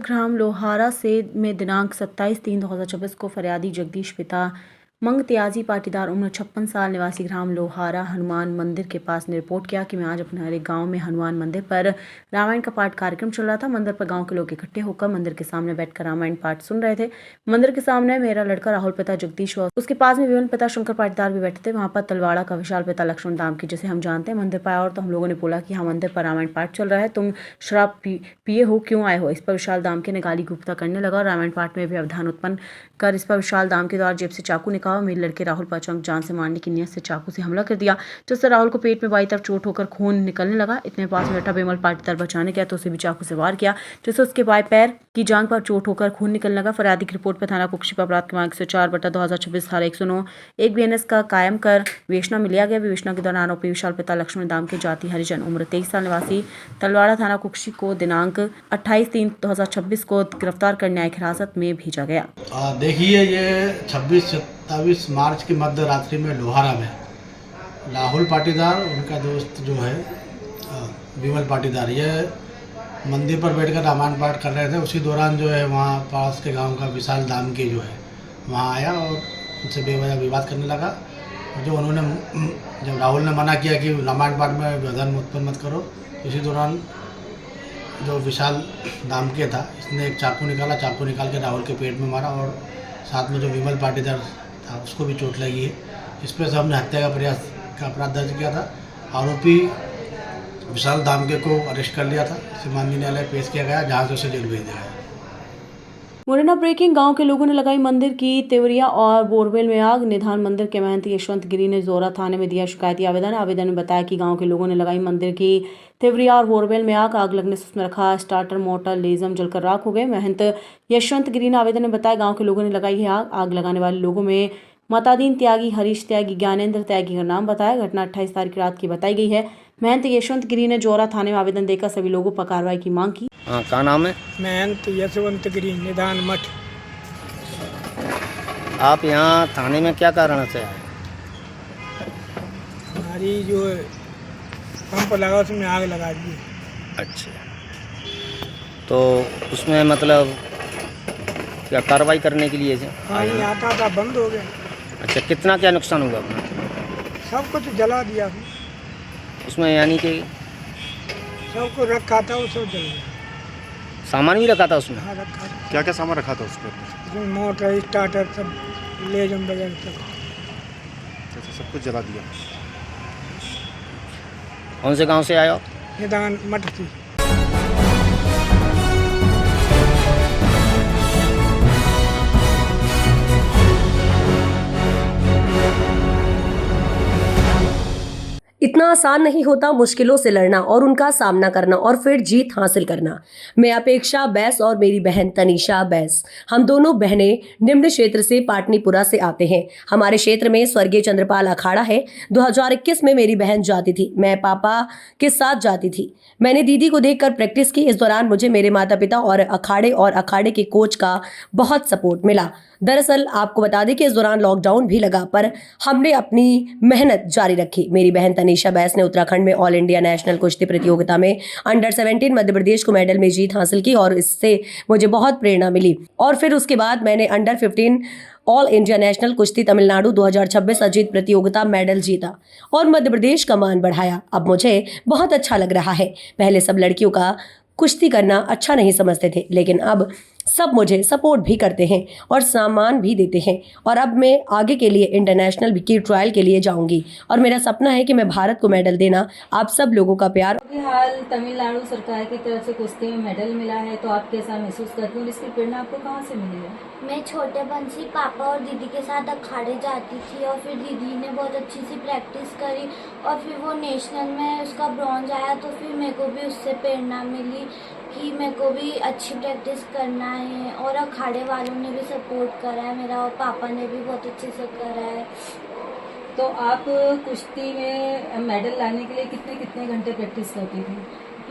ग्राम लोहारा से में दिनांक 27/3/2026 को फरियादी जगदीश पिता मंग त्याजी पाटीदार उम्र 56 साल निवासी ग्राम लोहारा हनुमान मंदिर के पास ने रिपोर्ट किया कि मैं आज अपने हर एक गाँव में हनुमान मंदिर पर रामायण का पाठ कार्यक्रम चल रहा था। मंदिर पर गांव के लोग इकट्ठे होकर मंदिर के सामने बैठकर रामायण पाठ सुन रहे थे। मंदिर के सामने मेरा लड़का राहुल पिता जगदीश और उसके पास में विभिन्न पिता शंकर पाटीदार भी बैठे थे। वहाँ पर तलवाड़ा का विशाल पिता लक्ष्मण दाम की जिसे हम जानते हैं मंदिर पर आया और तो हम लोगों ने बोला कि हाँ मंदिर पर रामायण पाठ चल रहा है, तुम शराब पिए हो, क्यों आए हो। इस पर विशाल दाम के ने गाली गुप्ता करने लगा और रामायण पाठ में भी अवधान उत्पन्न कर इस पर विशाल दाम के द्वारा जेब से चाकू निकाला। मेरे लड़के राहुल पर अचानक जान से मारने की नियत से चाकू से हमला कर दिया, जिससे राहुल को पेट में बाई तरफ चोट होकर खून निकलने लगा। इतने पास में बैठा विमल पाटीदार बचाने गया तो उसे भी चाकू से वार किया, जिससे उसके बाएं पैर की जांघ पर चोट होकर खून निकलने लगा। फरियादी की रिपोर्ट पर थाना कुक्षी पर अपराध क्रमांक 104/2026 धारा 109 1 BNS का कायम कर विवेचना में लिया गया। विवेचना के दौरान आरोपी विशाल पिता लक्ष्मण दाम के जाति हरिजन उम्र 23 साल निवासी तलवाड़ा थाना कुक्षी को दिनांक 28/3/2026 को गिरफ्तार कर न्यायिक हिरासत में भेजा गया। देखिए, ये 26-27 मार्च की मध्य रात्रि में लोहारा में राहुल पाटीदार उनका दोस्त जो है विमल पाटीदार ये मंदिर पर बैठकर रामायण पाठ कर रहे थे। उसी दौरान जो है वहाँ पास के गांव का विशाल दाम के जो है वहाँ आया और उनसे बेवजह विवाद करने लगा। जो उन्होंने जब राहुल ने मना किया कि रामायण पाठ में व्यवधान उत्पन्न मत करो, इसी दौरान जो विशाल दाम के था इसने एक चाकू निकाला, चाकू निकाल के राहुल के पेट में मारा और साथ में जो विमल पाटीदार था उसको भी चोट लगी है। इस पर से हमने हत्या का प्रयास का अपराध दर्ज किया था। आरोपी विशाल दामके को अरेस्ट कर लिया था। इसे माननीय न्यायालय पेश किया गया, जहाँ से उसे जेल भेज दिया गया। मुरैना ब्रेकिंग गांव के लोगों ने लगाई मंदिर की तिवरिया और बोरवेल में आग। निधान मंदिर के महंत यशवंत गिरी ने जोरा थाने में दिया शिकायती आवेदन में बताया कि गांव के लोगों ने लगाई मंदिर की तिवरिया और बोरवेल में आग लगने से उसमें रखा स्टार्टर मोटर लेजम जलकर राख हो गए। महंत यशवंत गिरी ने आवेदन में बताया गाँव के लोगों ने लगाई है आग लगाने वाले लोगों में मतादीन त्यागी, हरीश त्यागी, ज्ञानेंद्र त्यागी का नाम बताया। घटना 28 तारीख रात की बताई गई है। महंत यशवंत गिरी ने जोरा थाने में आवेदन देकर सभी लोगों पर कार्रवाई की मांग की। क्या नाम है? महंत यशवंत गिरी, निधान मठ। आप यहाँ थाने में क्या कारण से आए? हमारी जो पंप लगा उसमें आग लगा दी। अच्छा, तो उसमें मतलब क्या कार्रवाई करने के लिए पानी आता था, बंद हो गया। अच्छा, कितना क्या नुकसान हुआ अपना? सब कुछ जला दिया उसमें, यानी कि सबको रखा था वो सब जल गया। सामान भी रखा था उसमें? हाँ, रखा था। क्या क्या सामान रखा था उस पर? उसमें मोटर, स्टार्टर, सब लेजम वगैरह सब। जैसे सब कुछ जला दिया। कौन से गांव से आए हो? निधान मठ थी। इतना आसान नहीं होता मुश्किलों से लड़ना और उनका सामना करना और फिर जीत हासिल करना। मैं अपेक्षा बैस और मेरी बहन तनीषा बैस, हम दोनों बहनें निम्न क्षेत्र से पाटनीपुरा से आते हैं। हमारे क्षेत्र में स्वर्गीय चंद्रपाल अखाड़ा है। 2021 में मेरी बहन जाती थी, मैं पापा के साथ जाती थी। मैंने दीदी को देखकर प्रैक्टिस की। इस दौरान मुझे मेरे माता पिता और अखाड़े के कोच का बहुत सपोर्ट मिला। दरअसल आपको बता दें कि इस दौरान लॉकडाउन भी लगा, पर हमने अपनी मेहनत जारी रखी। मेरी बहन तनीषा बैस ने उत्तराखंड में ऑल इंडिया नेशनल कुश्ती प्रतियोगिता में अंडर 17 मध्य प्रदेश को मेडल में जीत हासिल की और इससे मुझे बहुत प्रेरणा मिली। और फिर उसके बाद मैंने अंडर 15 ऑल इंडिया नेशनल कुश्ती तमिलनाडु 2026 अजीत प्रतियोगिता मेडल जीता और मध्य प्रदेश का मान बढ़ाया। अब मुझे बहुत अच्छा लग रहा है। पहले सब लड़कियों का कुश्ती करना अच्छा नहीं समझते थे, लेकिन अब सब मुझे सपोर्ट भी करते हैं और सामान भी देते हैं। और अब मैं आगे के लिए इंटरनेशनल की ट्रायल के लिए जाऊंगी और मेरा सपना है कि मैं भारत को मेडल देना। आप सब लोगों का प्यार। हाल तमिलनाडु सरकार की तरफ से कुश्ती में मेडल मिला है, तो आप कैसा महसूस करते हैं? इसकी प्रेरणा आपको कहाँ से मिली है? मैं छोटेपन से पापा और दीदी के साथ अखाड़े जाती थी और फिर दीदी ने बहुत अच्छी सी प्रैक्टिस करी और फिर वो नेशनल में उसका ब्रॉन्ज आया, तो फिर मेरे को भी उससे प्रेरणा मिली कि मेरे को भी अच्छी प्रैक्टिस करना है। और अखाड़े वालों ने भी सपोर्ट करा है मेरा और पापा ने भी बहुत अच्छे से करा है। तो आप कुश्ती में मेडल लाने के लिए कितने कितने घंटे प्रैक्टिस करती थी?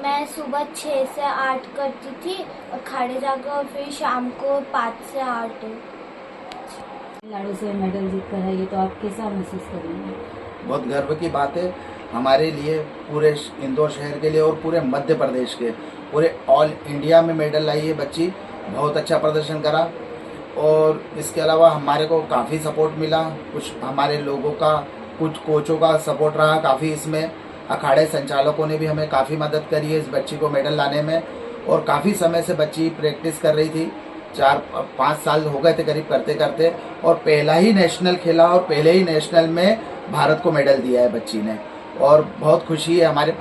मैं सुबह 6 से 8 करती थी अखाड़े जाकर और फिर शाम को 5 से 8। तमिलनाडु से मेडल जीत कर है ये, तो आप कैसा महसूस करेंगे? बहुत गर्व की बात है। हमारे लिए, पूरे इंदौर शहर के लिए और पूरे मध्य प्रदेश के, पूरे ऑल इंडिया में मेडल लाई है बच्ची। बहुत अच्छा प्रदर्शन करा। और इसके अलावा हमारे को काफ़ी सपोर्ट मिला, कुछ हमारे लोगों का, कुछ कोचों का सपोर्ट रहा काफ़ी इसमें। अखाड़े संचालकों ने भी हमें काफ़ी मदद करी है इस बच्ची को मेडल लाने में। और काफ़ी समय से बच्ची प्रैक्टिस कर रही थी, 4-5 साल हो गए थे करीब करते करते, और पहला ही नेशनल खेला और पहले ही नेशनल में भारत को मेडल दिया है बच्ची ने। और बहुत खुशी है, हमारे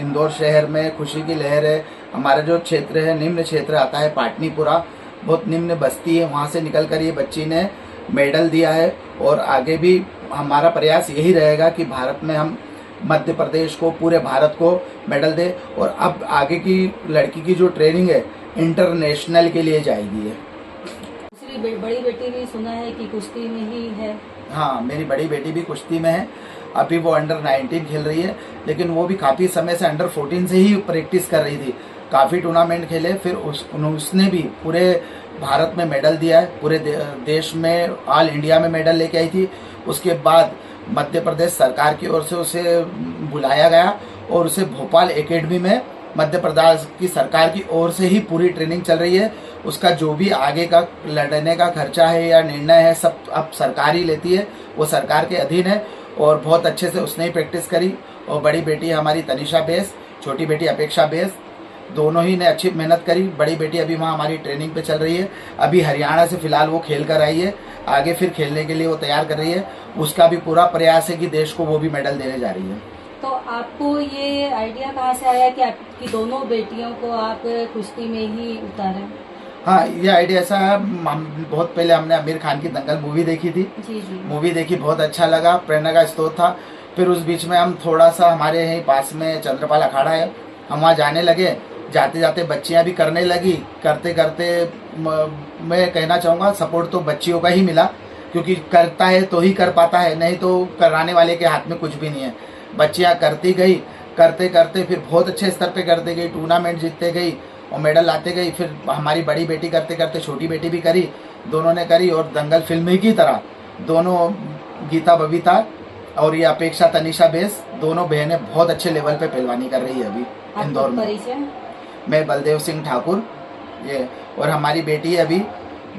इंदौर शहर में खुशी की लहर है। हमारा जो क्षेत्र है, निम्न क्षेत्र आता है पाटनीपुरा, बहुत निम्न बस्ती है, वहाँ से निकल कर ये बच्ची ने मेडल दिया है। और आगे भी हमारा प्रयास यही रहेगा कि भारत में हम मध्य प्रदेश को, पूरे भारत को मेडल दे। और अब आगे की लड़की की जो ट्रेनिंग है इंटरनेशनल के लिए जाएगी है। दूसरी बड़ी बेटी भी सुना है कि कुश्ती में ही है। हाँ, मेरी बड़ी बेटी भी कुश्ती में है। अभी वो अंडर 19 खेल रही है, लेकिन वो भी काफ़ी समय से अंडर 14 से ही प्रैक्टिस कर रही थी। काफ़ी टूर्नामेंट खेले, फिर उसने भी पूरे भारत में मेडल दिया है, पूरे देश में, ऑल इंडिया में मेडल लेके आई थी। उसके बाद मध्य प्रदेश सरकार की ओर से उसे बुलाया गया और उसे भोपाल एकेडमी में मध्य प्रदेश की सरकार की ओर से ही पूरी ट्रेनिंग चल रही है। उसका जो भी आगे का लड़ने का खर्चा है या निर्णय है, सब अब सरकार ही लेती है, वो सरकार के अधीन है। और बहुत अच्छे से उसने ही प्रैक्टिस करी। और बड़ी बेटी हमारी तनिषा बेस, छोटी बेटी अपेक्षा बेस, दोनों ही ने अच्छी मेहनत करी। बड़ी बेटी अभी वहाँ हमारी ट्रेनिंग पे चल रही है। अभी हरियाणा से फिलहाल वो खेल कर आई है, आगे फिर खेलने के लिए वो तैयार कर रही है। उसका भी पूरा प्रयास है कि देश को वो भी मेडल देने जा रही है। तो आपको ये आइडिया कहाँ से आया कि आपकी दोनों बेटियों को आप कुश्ती में ही उतारें? हाँ, ये आइडिया ऐसा है, बहुत पहले हमने आमिर खान की दंगल मूवी देखी थी। जी। मूवी देखी, बहुत अच्छा लगा, प्रेरणा का स्रोत था। फिर उस बीच में हम थोड़ा सा, हमारे यहीं पास में चंद्रपाल अखाड़ा है, हम वहाँ जाने लगे। जाते जाते बच्चियाँ भी करने लगी। करते करते मैं कहना चाहूँगा सपोर्ट तो बच्चियों का ही मिला, क्योंकि करता है तो ही कर पाता है, नहीं तो कराने वाले के हाथ में कुछ भी नहीं है। बच्चियाँ करती गई, करते करते फिर बहुत अच्छे स्तर पे करते गई, टूर्नामेंट जीतते गई और मेडल लाते गई। फिर हमारी बड़ी बेटी करते करते छोटी बेटी भी करी, दोनों ने करी। और दंगल फिल्म की तरह दोनों, गीता बबीता और ये अपेक्षा तनिषा बेस, दोनों बहनें बहुत अच्छे लेवल पे पहलवानी कर रही है अभी इंदौर में। मैं बलदेव सिंह ठाकुर, ये, और हमारी बेटी अभी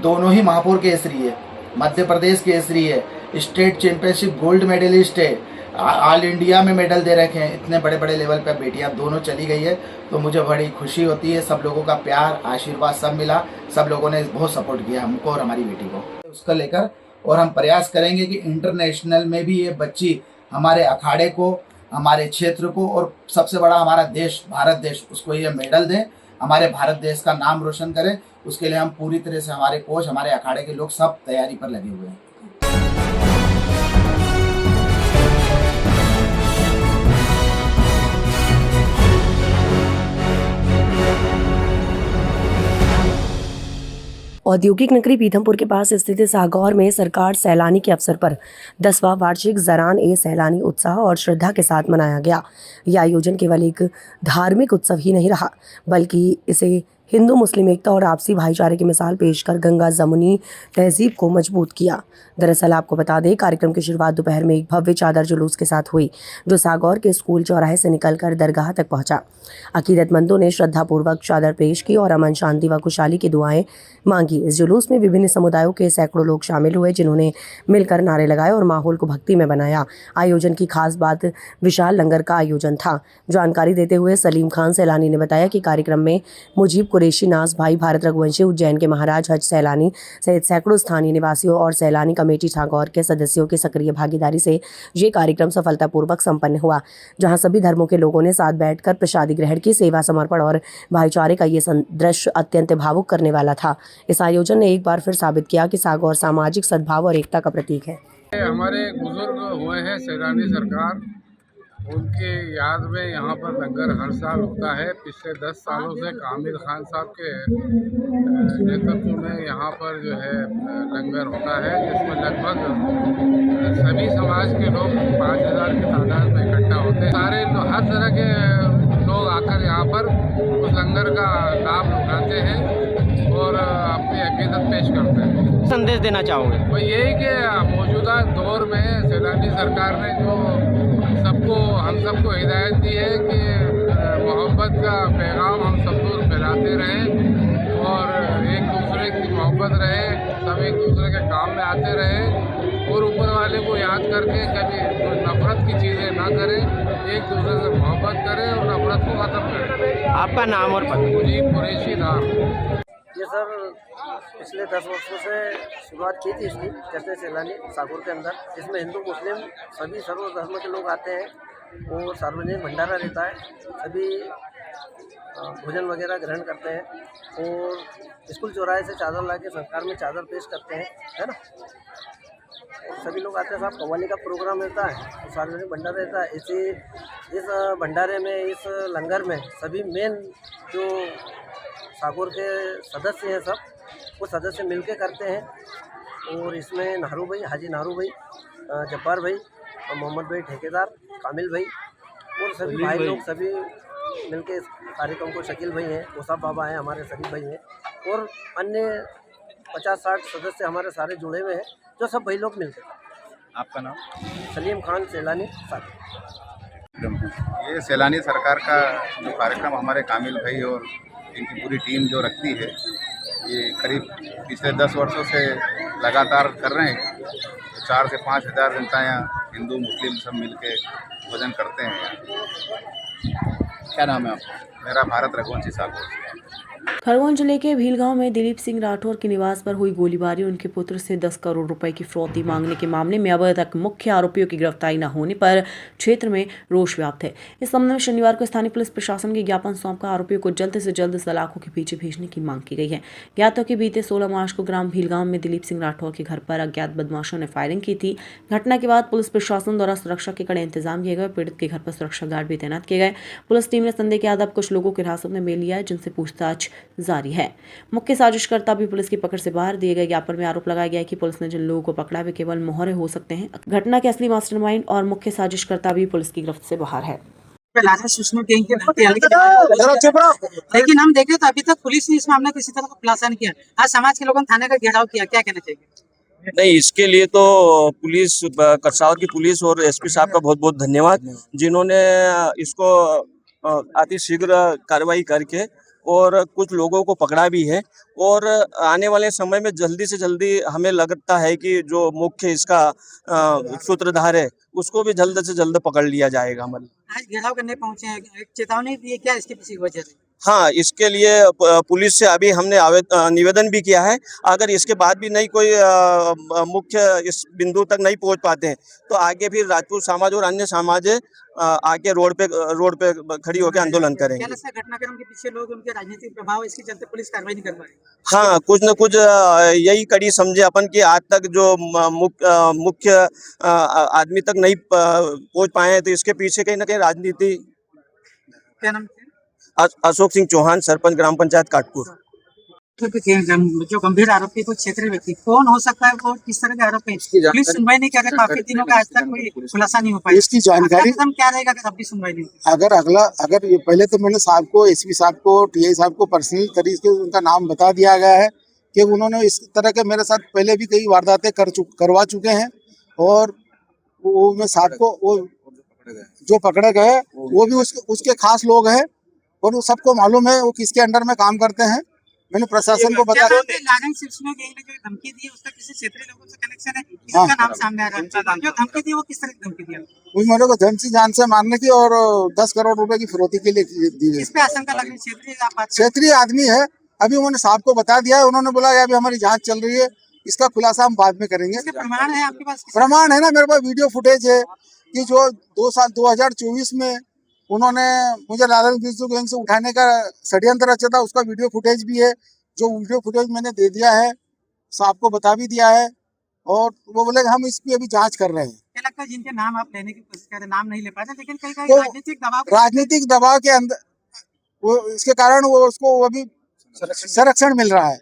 दोनों ही महापौर केसरी है, मध्य प्रदेश केसरी है, स्टेट चैंपियनशिप गोल्ड मेडलिस्ट है, ऑल इंडिया में मेडल दे रखे हैं। इतने बड़े बड़े लेवल पे बेटियां दोनों चली गई है, तो मुझे बड़ी खुशी होती है। सब लोगों का प्यार, आशीर्वाद सब मिला, सब लोगों ने बहुत सपोर्ट किया हमको और हमारी बेटी को उसका लेकर। और हम प्रयास करेंगे कि इंटरनेशनल में भी ये बच्ची हमारे अखाड़े को, हमारे क्षेत्र को, और सबसे बड़ा हमारा देश, भारत देश, उसको ये मेडल दें, हमारे भारत देश का नाम रोशन करें। उसके लिए हम पूरी तरह से, हमारे कोच, हमारे अखाड़े के लोग सब तैयारी पर लगे हुए हैं। औद्योगिक नगरी पीथमपुर के पास स्थित सागौर में सरकार सैलानी के अवसर पर 10वां वार्षिक ज़रान ए सैलानी उत्साह और श्रद्धा के साथ मनाया गया। यह आयोजन केवल एक धार्मिक उत्सव ही नहीं रहा, बल्कि इसे हिंदू मुस्लिम एकता और आपसी भाईचारे की मिसाल पेश कर गंगा जमुनी तहजीब को मजबूत किया। दरअसल आपको बता दें, कार्यक्रम की शुरुआत दोपहर में एक भव्य चादर जुलूस के साथ हुई, जो सागौर के स्कूल चौराहे से निकलकर दरगाह तक पहुंचा। अकीदतमंदों ने श्रद्धापूर्वक चादर पेश की और अमन, शांति व खुशहाली की दुआएं मांगी। इस जुलूस में विभिन्न समुदायों के सैकड़ों लोग शामिल हुए, जिन्होंने मिलकर नारे लगाए और माहौल को भक्ति में बनाया। आयोजन की खास बात विशाल लंगर का आयोजन था। जानकारी देते हुए सलीम खान सैलानी ने बताया कि कार्यक्रम में मुजीब कुरैशी, नाज भाई, भारत रघुवंशी, उज्जैन के महाराज, हज सैलानी सहित सैकड़ों स्थानीय निवासियों और सैलानी कमेटी ठाकुर के सदस्यों की सक्रिय भागीदारी से ये कार्यक्रम सफलतापूर्वक संपन्न हुआ, जहां सभी धर्मों के लोगों ने साथ बैठकर प्रसादी ग्रहण की। सेवा, समर्पण और भाईचारे का ये दृश्य अत्यंत भावुक करने वाला था। इस आयोजन ने एक बार फिर साबित किया कि सागौर सामाजिक सद्भाव और एकता का प्रतीक है। हमारे बुजुर्ग हुए हैं सैलानी सरकार, उनके याद में यहाँ पर लंगर हर साल होता है। पिछले 10 सालों से आमिर खान साहब के नेतृत्व में यहाँ पर जो है लंगर होता है, जिसमें लगभग सभी समाज के लोग 5000 की तादाद में इकट्ठा होते हैं। सारे हर तरह के लोग आकर यहाँ पर उस लंगर का लाभ उठाते हैं और अपने निवेदन पेश करते हैं। संदेश देना चाहोगे? वो यही कि मौजूदा दौर में सैलानी सरकार ने जो हम सबको हिदायत दी है कि मोहब्बत का पैगाम हम सब लोग फैलाते रहें और एक दूसरे की मोहब्बत रहे, सब एक दूसरे के काम में आते रहें और ऊपर वाले को याद करके कभी कोई नफरत की चीज़ें ना करें, एक दूसरे से मोहब्बत करें और नफरत को ख़त्म करें। आपका नाम और पता? मुजीब कुरैशी नाम। ये सर पिछले 10 वर्षों से शुरुआत की थी इसकी जैसे सैलानी सागौर के अंदर, जिसमें हिंदू मुस्लिम सभी सर्व धर्म के लोग आते हैं और सार्वजनिक भंडारा रहता है, सभी भोजन वगैरह ग्रहण करते हैं और स्कूल चौराहे से चादर ला के सरकार में चादर पेश करते हैं, है ना। और सभी लोग आते हैं साहब, कव्वाली का प्रोग्राम रहता है और सार्वजनिक भंडारा रहता है। इस भंडारे में, इस लंगर में सभी मेन जो सागौर के सदस्य हैं सब, वो सदस्य मिलके करते हैं और इसमें नाहरू भाई, हाजी नाहरू भाई, जब्बार भाई और मोहम्मद भाई ठेकेदार, कामिल भाई और सभी भाई लोग सभी मिलके इस कार्यक्रम को, शकील भाई हैं, मुसाफ बाबा हैं, हमारे सभी भाई हैं और अन्य 50-60 सदस्य हमारे सारे जुड़े हुए हैं जो सब भाई लोग मिलते हैं। आपका नाम? सलीम खान सैलानी साथ। ये सैलानी सरकार का जो कार्यक्रम हमारे कामिल भाई और इनकी पूरी टीम जो रखती है, ये करीब पिछले 10 वर्षों से लगातार कर रहे हैं। 4 से 5 हज़ार जनता यहाँ हिंदू मुस्लिम सब मिलके भोजन करते हैं। क्या नाम है आपका? मेरा भारत रघुवंशी सागौर। खरगोन जिले के भीलगांव में दिलीप सिंह राठौर के निवास पर हुई गोलीबारी, उनके पुत्र से 10 करोड़ रुपए की फिरौती मांगने के मामले में अब तक मुख्य आरोपियों की गिरफ्तारी न होने पर क्षेत्र में रोष व्याप्त है। इस संबंध में शनिवार को स्थानीय पुलिस प्रशासन के ज्ञापन सौंपकर आरोपियों को जल्द से जल्द सलाखों के पीछे भेजने की मांग की गई है। ज्ञात हो कि बीते 16 मार्च को ग्राम भीलगांव में दिलीप सिंह राठौर के घर पर अज्ञात बदमाशों ने फायरिंग की थी। घटना के बाद पुलिस प्रशासन द्वारा सुरक्षा के कड़े इंतजाम किए गए। पीड़ित के घर पर सुरक्षा गार्ड भी तैनात किए गए। पुलिस टीम ने संदेह के आधार कुछ लोगों की हिरासत में ले लिया है, जिनसे पूछताछ जारी है। मुख्य साजिशकर्ता भी पुलिस की पकड़ से बाहर। दिए गए ज्ञापन में आरोप लगाया गया है कि पुलिस ने जिन लोगों को पकड़ा वे केवल मोहरे हो सकते हैं। घटना के असली मास्टरमाइंड और मुख्य साजिशकर्ता भी पुलिस की गिरफ्त से बाहर है। लेकिन हम देखें तो अभी तक पुलिस ने इस मामले में किसी तरह का खुलासा नहीं किया। आज समाज के लोगों ने थाने का घेराव किया, क्या कहना चाहिए? नहीं, इसके लिए तो पुलिस, कसरावत की पुलिस और एसपी साहब का बहुत बहुत धन्यवाद, जिन्होंने इसको अतिशीघ्र कार्रवाई करके और कुछ लोगों को पकड़ा भी है। और आने वाले समय में जल्दी से जल्दी हमें लगता है कि जो मुख्य इसका सूत्रधार है उसको भी जल्द से जल्द पकड़ लिया जाएगा। आज घेराव करने पहुंचे हैं, चेतावनी दी है, क्या इसके पीछे वजह है? हाँ, इसके लिए पुलिस से अभी हमने निवेदन भी किया है। अगर इसके बाद भी नहीं कोई मुख्य इस बिंदु तक नहीं पहुंच पाते हैं तो आगे फिर राजपूत समाज और अन्य समाज आके रोड पे खड़ी होकर आंदोलन करेंगे। क्या घटनाक्रम के पीछे लोग, उनके राजनीतिक प्रभाव, इसके चलते पुलिस कार्रवाई नहीं कर पा रही? हाँ, कुछ न कुछ यही कड़ी समझे अपन कि आज तक जो मुख्य आदमी तक नहीं पहुंच पाए हैं, तो इसके पीछे कहीं ना कहीं राजनीति। क्या नाम? अशोक सिंह चौहान, सरपंच ग्राम पंचायत काटपुर। जो गंभीर आरोपी को क्षेत्रीय व्यक्ति कौन हो सकता है और किस तरह के आरोप है? पुलिस सुनवाई नहीं कर रही, काफी दिनों का आज तक कोई खुलासा नहीं हो पाया। इसकी जानकारी क्या रहेगा अगर अब भी सुनवाई नहीं? अगर ये पहले तो मैंने साहब को, एसपी साहब को, टीआई साहब को पर्सनल तरीके से उनका नाम बता दिया गया है कि उन्होंने इस तरह के मेरे साथ पहले भी कई वारदातें करवा चुके हैं। और वो मैं साहब को, वो जो पकड़े गए वो भी उसके खास लोग हैं और सबको मालूम है वो किसके अंडर में काम करते हैं। मैंने प्रशासन को बता, जो धमकी दी उसका किसी क्षेत्रीय लोगों से कनेक्शन है, इसका नाम सामने आ रहा है। जो धमकी दी वो किस तरह की धमकी दिया? वो मेरे को धमकी जान से मारने की और 10 करोड़ रुपए की फिरौती के लिए दी है। इस पे आशंका लग रही है क्षेत्रीय आदमी है। अभी उन्होंने साहब को बता दिया है, उन्होंने बोला अभी हमारी जाँच चल रही है, इसका खुलासा हम बाद में करेंगे। प्रमाण है आपके पास? प्रमाण है ना, मेरे पास वीडियो फुटेज है कि जो 2024 में उन्होंने मुझे लालन गैंग से उठाने का षड्यंत्र रचा था, उसका वीडियो फुटेज भी है। जो वीडियो फुटेज मैंने दे दिया है, साहब को बता भी दिया है और वो बोले हम इसकी अभी जांच कर रहे हैं। क्या लगता है जिनके नाम आप लेने की कोशिश कर रहे हैं, नाम नहीं ले पाते, लेकिन कई तो राजनीतिक दबाव के अंदर वो इसके कारण वो उसको वो भी संरक्षण मिल रहा है।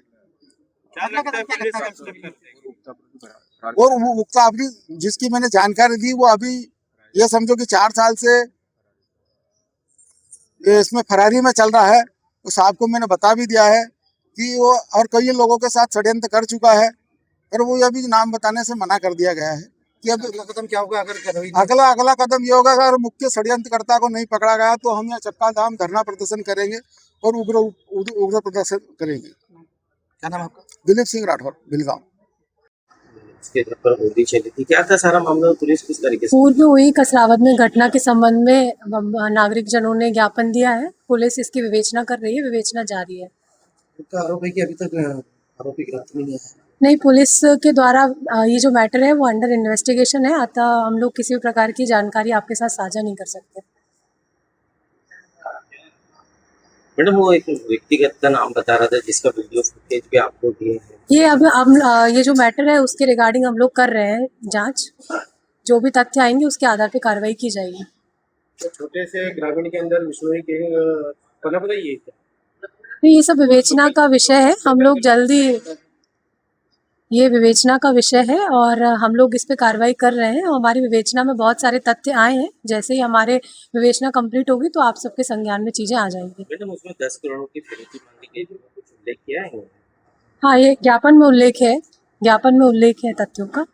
और वो मुक्ता अभी जिसकी मैंने जानकारी दी वो अभी ये समझो कि 4 साल से इसमें फरारी में चल रहा है। तो साहब को मैंने बता भी दिया है कि वो और कई लोगों के साथ षड्यंत्र कर चुका है, और वो अभी नाम बताने से मना कर दिया गया है कि अब अगला कदम क्या होगा। अगला कदम ये होगा, अगर मुख्य षड्यंत्रकर्ता को नहीं पकड़ा गया तो हम यहाँ चक्का धाम धरना प्रदर्शन करेंगे और उग्र प्रदर्शन करेंगे। क्या नाम आपका? दिलीप सिंह राठौर, भिलगांव। इसके पर गोली चली थी, क्या था सारा मामला? पुलिस किस तरीके से? पूर्व हुई कसरावत में घटना के संबंध में नागरिक जनों ने ज्ञापन दिया है। पुलिस इसकी विवेचना कर रही है, विवेचना जारी है। आरोप है कि अभी तक आरोपी गिरफ्तार नहीं है। नहीं, पुलिस के द्वारा ये जो मैटर है वो अंडर इन्वेस्टिगेशन है, अतः हम लोग किसी भी प्रकार की जानकारी आपके साथ साझा नहीं कर सकते। मैडम, वो एक व्यक्तिगत का नाम बता रहा था जिसका वीडियो फुटेज भी आपको दिए हैं। ये अब ये जो मैटर है उसके रिगार्डिंग हम लोग कर रहे हैं जांच। जो भी तथ्य आएंगे उसके आधार पे कार्रवाई की जाएगी। तो छोटे से ग्रामीण के अंदर मिशनरी के पनप रही है क्या? ये सब विवेचना का विषय है, हम लोग जल्दी, ये विवेचना का विषय है और हम लोग इस पे कार्रवाई कर रहे हैं। हमारी विवेचना में बहुत सारे तथ्य आए हैं, जैसे ही हमारे विवेचना कंप्लीट होगी तो आप सबके संज्ञान में चीजें आ जाएंगी। मैडम, उसमें 10 करोड़ की फिरौती मांगी गई, कुछ उल्लेख किया है? हाँ, ये ज्ञापन में उल्लेख है, ज्ञापन में उल्लेख है तथ्यों का।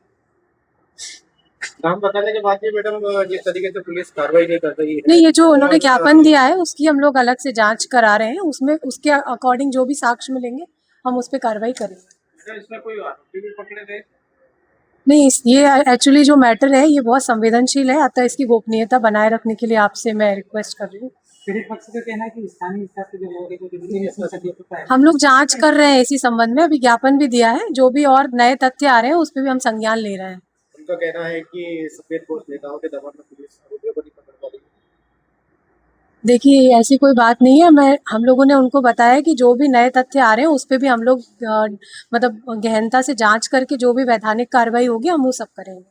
नाम बताने के बाद भी मैडम जिस तरीके से पुलिस कार्रवाई नहीं कर रही है। नहीं, ये जो उन्होंने ज्ञापन दिया है उसकी हम लोग अलग से जांच करा रहे हैं, उसमें उसके अकॉर्डिंग जो भी साक्ष्य मिलेंगे हम उस पर कार्रवाई करेंगे। इसमें कोई आरोपी भी पकड़े गए? नहीं, ये एक्चुअली जो मैटर है ये बहुत संवेदनशील है, अतः इसकी गोपनीयता बनाए रखने के लिए आपसे मैं रिक्वेस्ट कर रही हूँ। हम लोग जांच कर रहे हैं इसी संबंध में, अभी ज्ञापन भी दिया है, जो भी और नए तथ्य आ रहे हैं उस पर भी हम संज्ञान ले रहे हैं। उनका कहना है कि सफेद पोस्ट नेताओं के दबाव में पुलिस आरोपियों को नहीं पकड़ पा रही। देखिए, ऐसी कोई बात नहीं है। हम लोगों ने उनको बताया कि जो भी नए तथ्य आ रहे हैं उस पर भी हम लोग मतलब गहनता से जांच करके जो भी वैधानिक कार्रवाई होगी हम वो सब करेंगे।